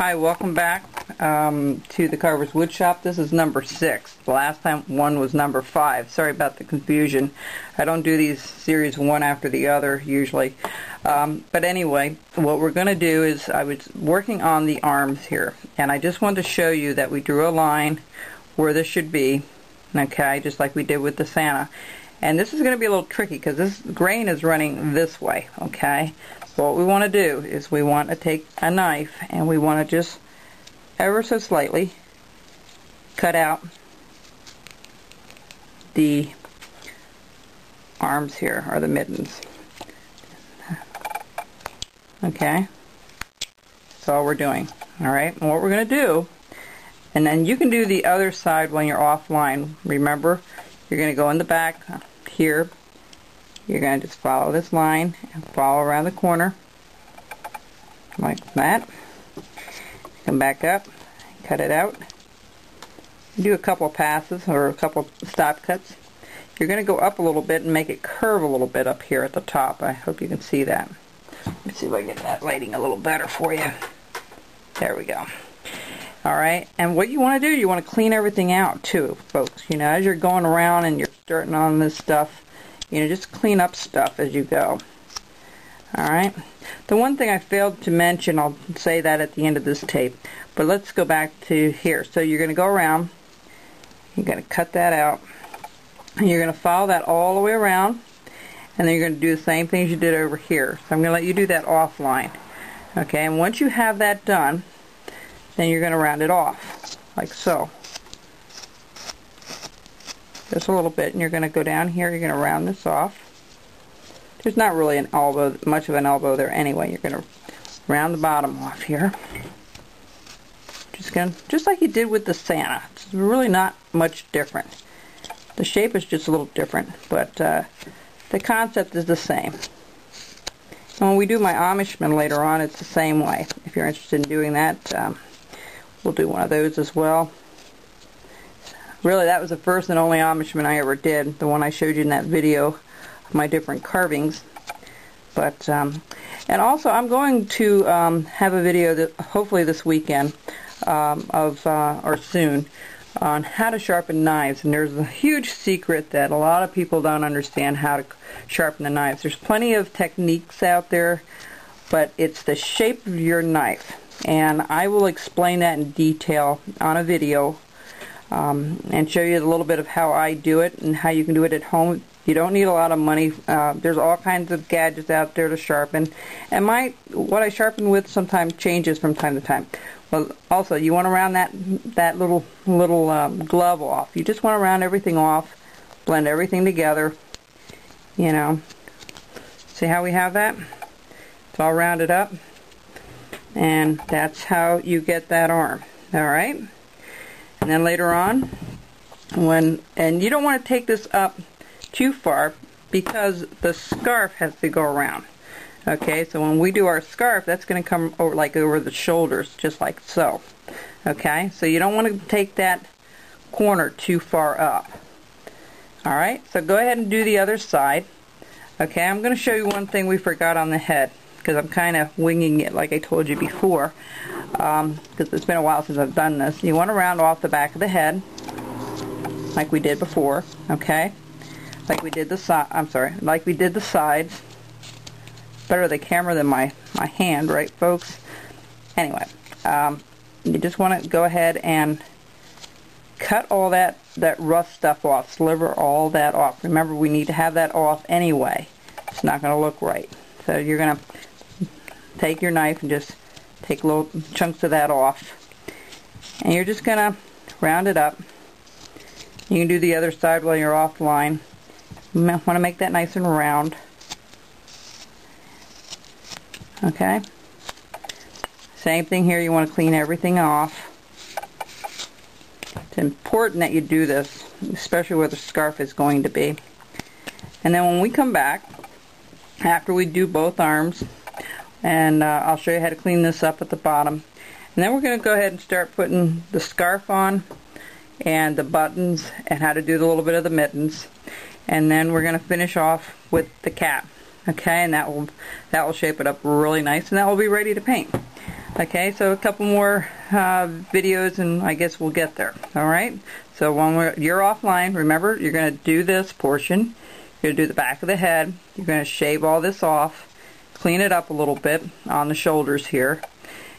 Hi, welcome back to the Carver's Wood Shop. This is number 6. The last time one was number 5. Sorry about the confusion. I don't do these series one after the other usually. But anyway, what we're going to do is I was working on the arms here, and I just wanted to show you that we drew a line where this should be, okay, just like we did with the Santa. And this is going to be a little tricky because this grain is running this way, okay? So what we want to do is we want to take a knife and we want to just ever so slightly cut out the arms here, or the mittens. Okay? That's all we're doing. Alright? And what we're going to do, and then you can do the other side when you're offline. Remember, you're going to go in the back here. You're going to just follow this line and follow around the corner like that. Come back up, cut it out. Do a couple of passes or a couple of stop cuts. You're going to go up a little bit and make it curve a little bit up here at the top. I hope you can see that. Let's see if I get that lighting a little better for you. There we go. Alright, and what you want to do, you want to clean everything out too, folks. You know, as you're going around and you're starting on this stuff, you know, just clean up stuff as you go. Alright, the one thing I failed to mention, I'll say that at the end of this tape, but let's go back to here. So you're going to go around, you're going to cut that out, and you're going to follow that all the way around, and then you're going to do the same thing as you did over here. So I'm going to let you do that offline. Okay, and once you have that done, then you're going to round it off, like so. Just a little bit, and you're going to go down here, you're going to round this off. There's not really an elbow, much of an elbow there anyway. You're going to round the bottom off here. Just like you did with the Santa. It's really not much different. The shape is just a little different, but the concept is the same. And when we do my Amishman later on, it's the same way. If you're interested in doing that, we'll do one of those as well. Really, that was the first and only Amishman I ever did, the one I showed you in that video of my different carvings. But and also, I'm going to have a video that hopefully this weekend or soon on how to sharpen knives. And there's a huge secret that a lot of people don't understand how to sharpen the knives. There's plenty of techniques out there, but it's the shape of your knife. And I will explain that in detail on a video. And show you a little bit of how I do it and how you can do it at home. You don't need a lot of money. There's all kinds of gadgets out there to sharpen, and what I sharpen with sometimes changes from time to time. Well, also you want to round that little glove off. You just want to round everything off, blend everything together. You know, see how we have that? It's all rounded up, and that's how you get that arm. All right. And then later on, and you don't want to take this up too far because the scarf has to go around. Okay, so when we do our scarf, that's going to come over the shoulders, just like so. Okay, so you don't want to take that corner too far up. Alright, so go ahead and do the other side. Okay, I'm going to show you one thing we forgot on the head, because I'm kind of winging it like I told you before, because it's been a while since I've done this. You want to round off the back of the head like we did before, okay? Like we did like we did the sides. Better the camera than my hand, right, folks? Anyway, you just want to go ahead and cut all that rough stuff off, sliver all that off. Remember, we need to have that off anyway. It's not going to look right. So you're going to take your knife and just take little chunks of that off, and you're just going to round it up. You can do the other side while you're offline. You want to make that nice and round. Okay, same thing here. You want to clean everything off. It's important that you do this, especially where the scarf is going to be. And then when we come back, after we do both arms, and I'll show you how to clean this up at the bottom, and then we're going to go ahead and start putting the scarf on and the buttons and how to do a little bit of the mittens, and then we're going to finish off with the cap. Okay, and that will shape it up really nice, and that will be ready to paint. Okay, so a couple more videos and I guess we'll get there. Alright, so when you're offline, remember you're going to do this portion. You're going to do the back of the head. You're going to shave all this off, clean it up a little bit on the shoulders here,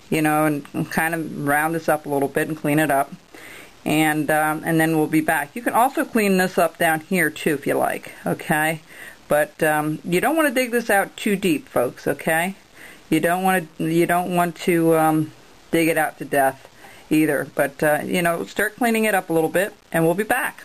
you know, and kind of round this up a little bit and clean it up. And then we'll be back. You can also clean this up down here too if you like, okay? But you don't want to dig this out too deep, folks, okay? You don't want to dig it out to death either. But you know, start cleaning it up a little bit, and we'll be back.